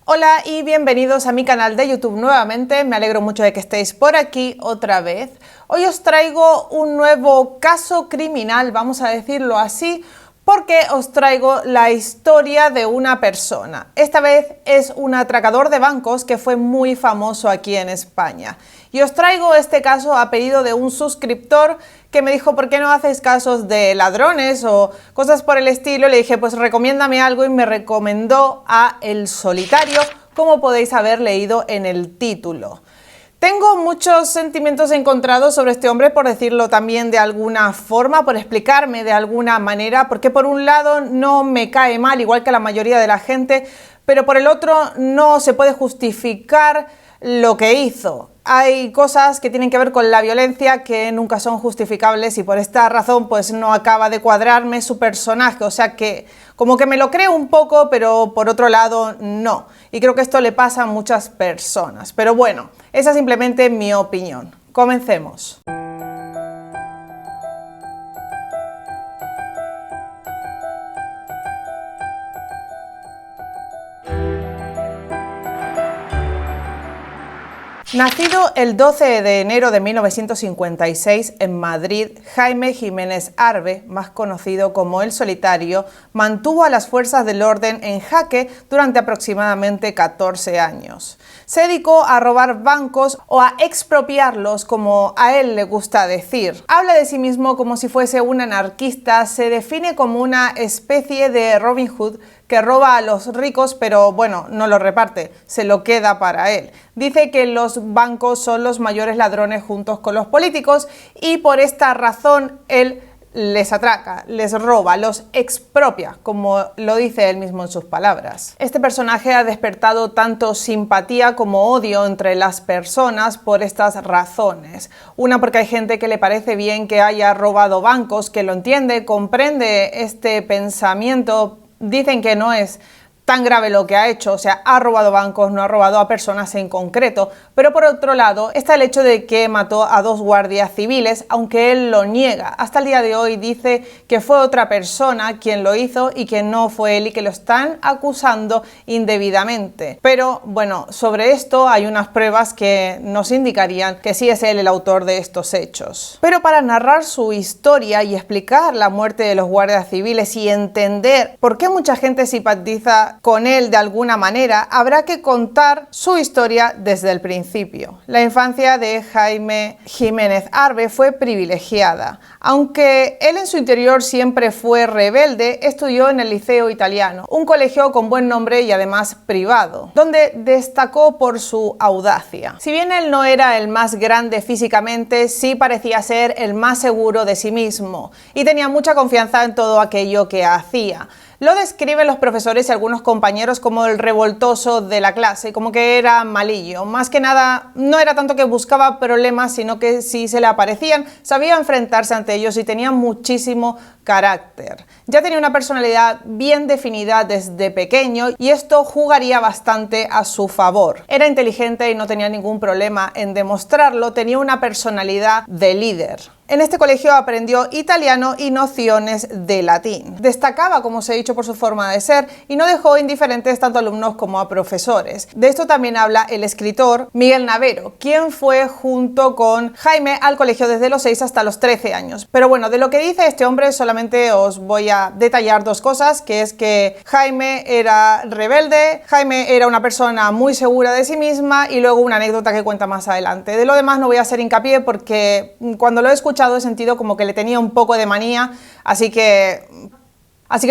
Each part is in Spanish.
Hola y bienvenidos a mi canal de YouTube nuevamente, me alegro mucho de que estéis por aquí otra vez. Hoy os traigo un nuevo caso criminal, vamos a decirlo así, porque os traigo la historia de una persona. Esta vez es un atracador de bancos que fue muy famoso aquí en España. Y os traigo este caso a pedido de un suscriptor que me dijo, ¿por qué no haces casos de ladrones o cosas por el estilo? Le dije, pues recomiéndame algo y me recomendó a El Solitario, como podéis haber leído en el título. Tengo muchos sentimientos encontrados sobre este hombre, por decirlo también de alguna forma, por explicarme de alguna manera, porque por un lado no me cae mal, igual que a la mayoría de la gente, pero por el otro no se puede justificar lo que hizo. Hay cosas que tienen que ver con la violencia que nunca son justificables y por esta razón pues no acaba de cuadrarme su personaje, o sea que como que me lo creo un poco, pero por otro lado no. Y creo que esto le pasa a muchas personas, pero bueno, esa es simplemente mi opinión. Comencemos. Nacido el 12 de enero de 1956 en Madrid, Jaime Jiménez Arbe, más conocido como El Solitario, mantuvo a las fuerzas del orden en jaque durante aproximadamente 14 años. Se dedicó a robar bancos o a expropiarlos, como a él le gusta decir. Habla de sí mismo como si fuese un anarquista, se define como una especie de Robin Hood que roba a los ricos, pero bueno, no lo reparte, se lo queda para él. Dice que los bancos son los mayores ladrones juntos con los políticos y por esta razón él les atraca, les roba, los expropia, como lo dice él mismo en sus palabras. Este personaje ha despertado tanto simpatía como odio entre las personas por estas razones. Una, porque hay gente que le parece bien que haya robado bancos, que lo entiende, comprende este pensamiento. Dicen que no es tan grave lo que ha hecho, o sea, ha robado bancos, no ha robado a personas en concreto, pero por otro lado está el hecho de que mató a 2 guardias civiles, aunque él lo niega. Hasta el día de hoy dice que fue otra persona quien lo hizo y que no fue él y que lo están acusando indebidamente. Pero bueno, sobre esto hay unas pruebas que nos indicarían que sí es él el autor de estos hechos. Pero para narrar su historia y explicar la muerte de los guardias civiles y entender por qué mucha gente simpatiza con él de alguna manera, habrá que contar su historia desde el principio. La infancia de Jaime Jiménez Arbe fue privilegiada. Aunque él en su interior siempre fue rebelde, estudió en el Liceo Italiano, un colegio con buen nombre y además privado, donde destacó por su audacia. Si bien él no era el más grande físicamente, sí parecía ser el más seguro de sí mismo y tenía mucha confianza en todo aquello que hacía. Lo describen los profesores y algunos compañeros como el revoltoso de la clase, como que era malillo. Más que nada, no era tanto que buscaba problemas, sino que si se le aparecían, sabía enfrentarse ante ellos y tenía muchísimo carácter. Ya tenía una personalidad bien definida desde pequeño y esto jugaría bastante a su favor. Era inteligente y no tenía ningún problema en demostrarlo, tenía una personalidad de líder. En este colegio aprendió italiano y nociones de latín. Destacaba, como os he dicho, por su forma de ser y no dejó indiferentes tanto a alumnos como a profesores. De esto también habla el escritor Miguel Navero, quien fue junto con Jaime al colegio desde los 6 hasta los 13 años. Pero bueno, de lo que dice este hombre solamente os voy a detallar 2 cosas, que es que Jaime era rebelde, Jaime era una persona muy segura de sí misma y luego una anécdota que cuenta más adelante. De lo demás no voy a hacer hincapié porque cuando lo he escuchado he sentido como que le tenía un poco de manía, así que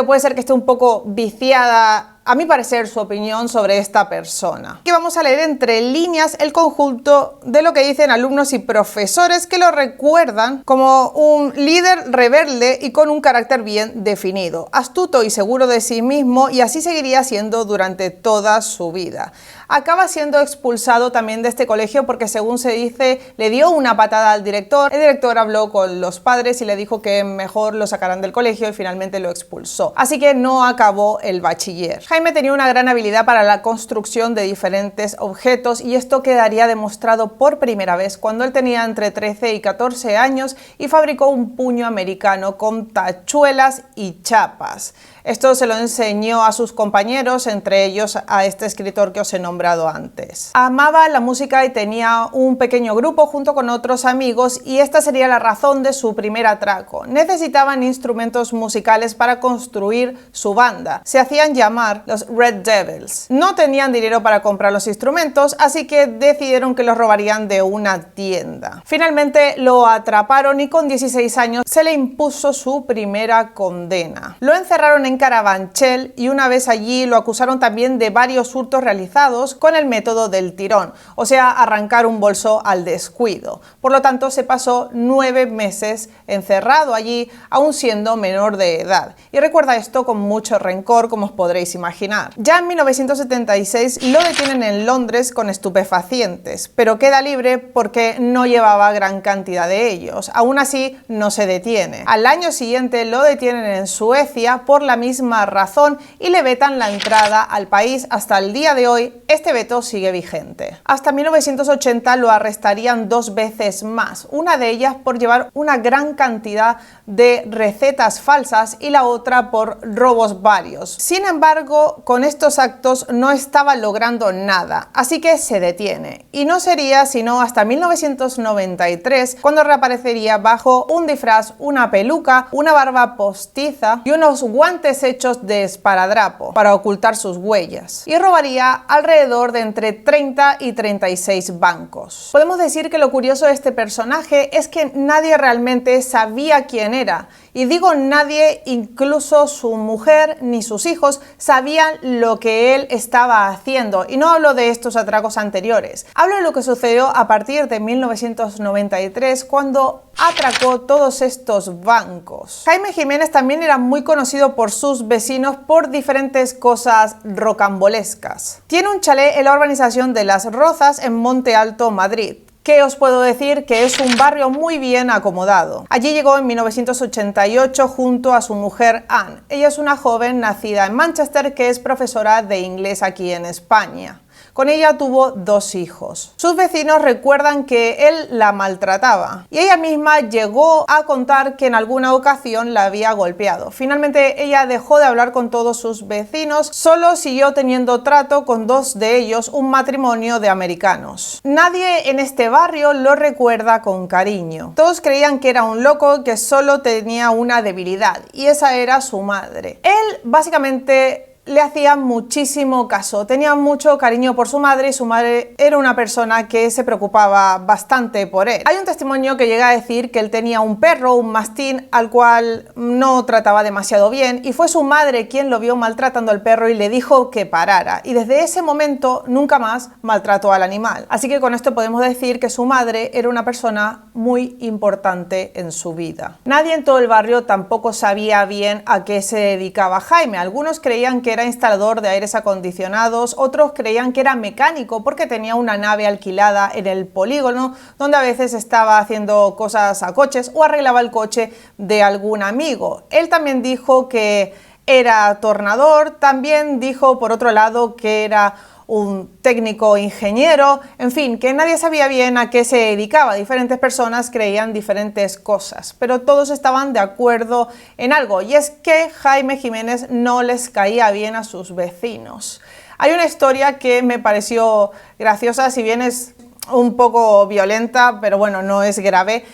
puede ser que esté un poco viciada, a mi parecer, su opinión sobre esta persona. Aquí vamos a leer entre líneas el conjunto de lo que dicen alumnos y profesores que lo recuerdan como un líder rebelde y con un carácter bien definido, astuto y seguro de sí mismo, y así seguiría siendo durante toda su vida. Acaba siendo expulsado también de este colegio porque, según se dice, le dio una patada al director. El director habló con los padres y le dijo que mejor lo sacaran del colegio y finalmente lo expulsó. Así que no acabó el bachiller. Jaime tenía una gran habilidad para la construcción de diferentes objetos y esto quedaría demostrado por primera vez cuando él tenía entre 13 y 14 años y fabricó un puño americano con tachuelas y chapas. Esto se lo enseñó a sus compañeros, entre ellos a este escritor que os he nombrado antes. Amaba la música y tenía un pequeño grupo junto con otros amigos, y esta sería la razón de su primer atraco. Necesitaban instrumentos musicales para construir su banda. Se hacían llamar los Red Devils. No tenían dinero para comprar los instrumentos, así que decidieron que los robarían de una tienda. Finalmente lo atraparon y con 16 años se le impuso su primera condena. Lo encerraron en Carabanchel y una vez allí lo acusaron también de varios hurtos realizados con el método del tirón, o sea, arrancar un bolso al descuido. Por lo tanto, se pasó 9 meses encerrado allí, aún siendo menor de edad. Y recuerda esto con mucho rencor, como os podréis imaginar. Ya en 1976 lo detienen en Londres con estupefacientes, pero queda libre porque no llevaba gran cantidad de ellos. Aún así, no se detiene. Al año siguiente lo detienen en Suecia por la misma razón y le vetan la entrada al país. Hasta el día de hoy, este veto sigue vigente. Hasta 1980 lo arrestarían 2 veces más, una de ellas por llevar una gran cantidad de recetas falsas y la otra por robos varios. Sin embargo, con estos actos no estaba logrando nada, así que se detiene. Y no sería sino hasta 1993 cuando reaparecería bajo un disfraz, una peluca, una barba postiza y unos guantes hechos de esparadrapo para ocultar sus huellas. Y robaría alrededor de entre 30 y 36 bancos. Podemos decir que lo curioso de este personaje es que nadie realmente sabía quién era. Y digo nadie, incluso su mujer ni sus hijos sabían lo que él estaba haciendo. Y no hablo de estos atracos anteriores. Hablo de lo que sucedió a partir de 1993 cuando atracó todos estos bancos. Jaime Jiménez también era muy conocido por sus vecinos por diferentes cosas rocambolescas. Tiene un chalet en la urbanización de Las Rozas en Monte Alto, Madrid. ¿Qué os puedo decir? Que es un barrio muy bien acomodado. Allí llegó en 1988 junto a su mujer Anne. Ella es una joven nacida en Manchester que es profesora de inglés aquí en España. Con ella tuvo 2 hijos. Sus vecinos recuerdan que él la maltrataba y ella misma llegó a contar que en alguna ocasión la había golpeado. Finalmente ella dejó de hablar con todos sus vecinos, solo siguió teniendo trato con 2 de ellos, un matrimonio de americanos. Nadie en este barrio lo recuerda con cariño. Todos creían que era un loco que solo tenía una debilidad y esa era su madre. Él básicamente le hacía muchísimo caso, tenía mucho cariño por su madre y su madre era una persona que se preocupaba bastante por él. Hay un testimonio que llega a decir que él tenía un perro, un mastín, al cual no trataba demasiado bien y fue su madre quien lo vio maltratando al perro y le dijo que parara, y desde ese momento nunca más maltrató al animal. Así que con esto podemos decir que su madre era una persona muy importante en su vida. Nadie en todo el barrio tampoco sabía bien a qué se dedicaba Jaime. Algunos creían que era instalador de aires acondicionados, otros creían que era mecánico porque tenía una nave alquilada en el polígono donde a veces estaba haciendo cosas a coches o arreglaba el coche de algún amigo. Él también dijo que era tornador, también dijo por otro lado que era un técnico ingeniero, en fin, que nadie sabía bien a qué se dedicaba. Diferentes personas creían diferentes cosas, pero todos estaban de acuerdo en algo, y es que Jaime Jiménez no les caía bien a sus vecinos. Hay una historia que me pareció graciosa, si bien es un poco violenta, pero bueno, no es grave.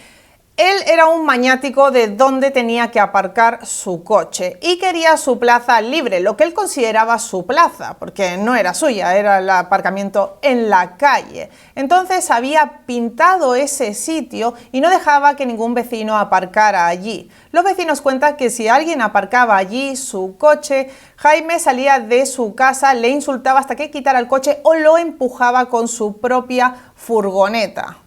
Él era un maniático de dónde tenía que aparcar su coche y quería su plaza libre, lo que él consideraba su plaza, porque no era suya, era el aparcamiento en la calle. Entonces había pintado ese sitio y no dejaba que ningún vecino aparcara allí. Los vecinos cuentan que si alguien aparcaba allí su coche, Jaime salía de su casa, le insultaba hasta que quitara el coche o lo empujaba con su propia furgoneta.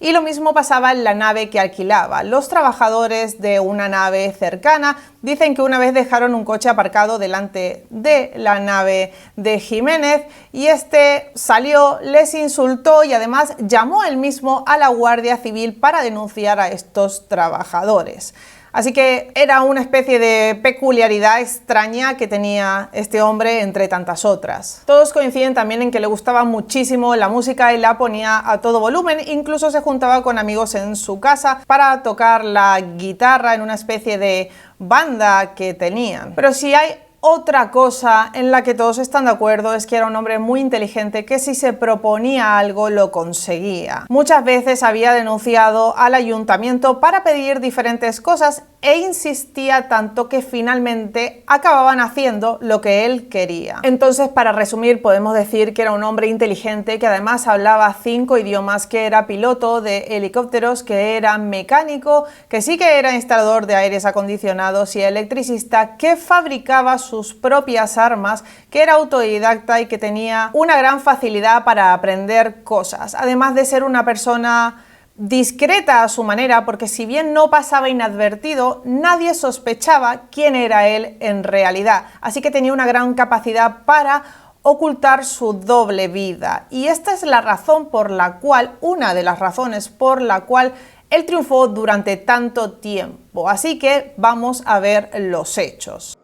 Y lo mismo pasaba en la nave que alquilaba. Los trabajadores de una nave cercana dicen que una vez dejaron un coche aparcado delante de la nave de Jiménez y este salió, les insultó y además llamó él mismo a la Guardia Civil para denunciar a estos trabajadores. Así que era una especie de peculiaridad extraña que tenía este hombre entre tantas otras. Todos coinciden también en que le gustaba muchísimo la música y la ponía a todo volumen, incluso se juntaba con amigos en su casa para tocar la guitarra en una especie de banda que tenían. Pero si hay Otra cosa en la que todos están de acuerdo es que era un hombre muy inteligente que si se proponía algo lo conseguía. Muchas veces había denunciado al ayuntamiento para pedir diferentes cosas e insistía tanto que finalmente acababan haciendo lo que él quería. Entonces, para resumir, podemos decir que era un hombre inteligente que además hablaba 5 idiomas, que era piloto de helicópteros, que era mecánico, que sí que era instalador de aires acondicionados y electricista, que fabricaba sus propias armas, que era autodidacta y que tenía una gran facilidad para aprender cosas, además de ser una persona discreta a su manera, porque si bien no pasaba inadvertido, nadie sospechaba quién era él en realidad, así que tenía una gran capacidad para ocultar su doble vida. Y esta es la razón por la cual, una de las razones por la cual él triunfó durante tanto tiempo. Así que vamos a ver los hechos.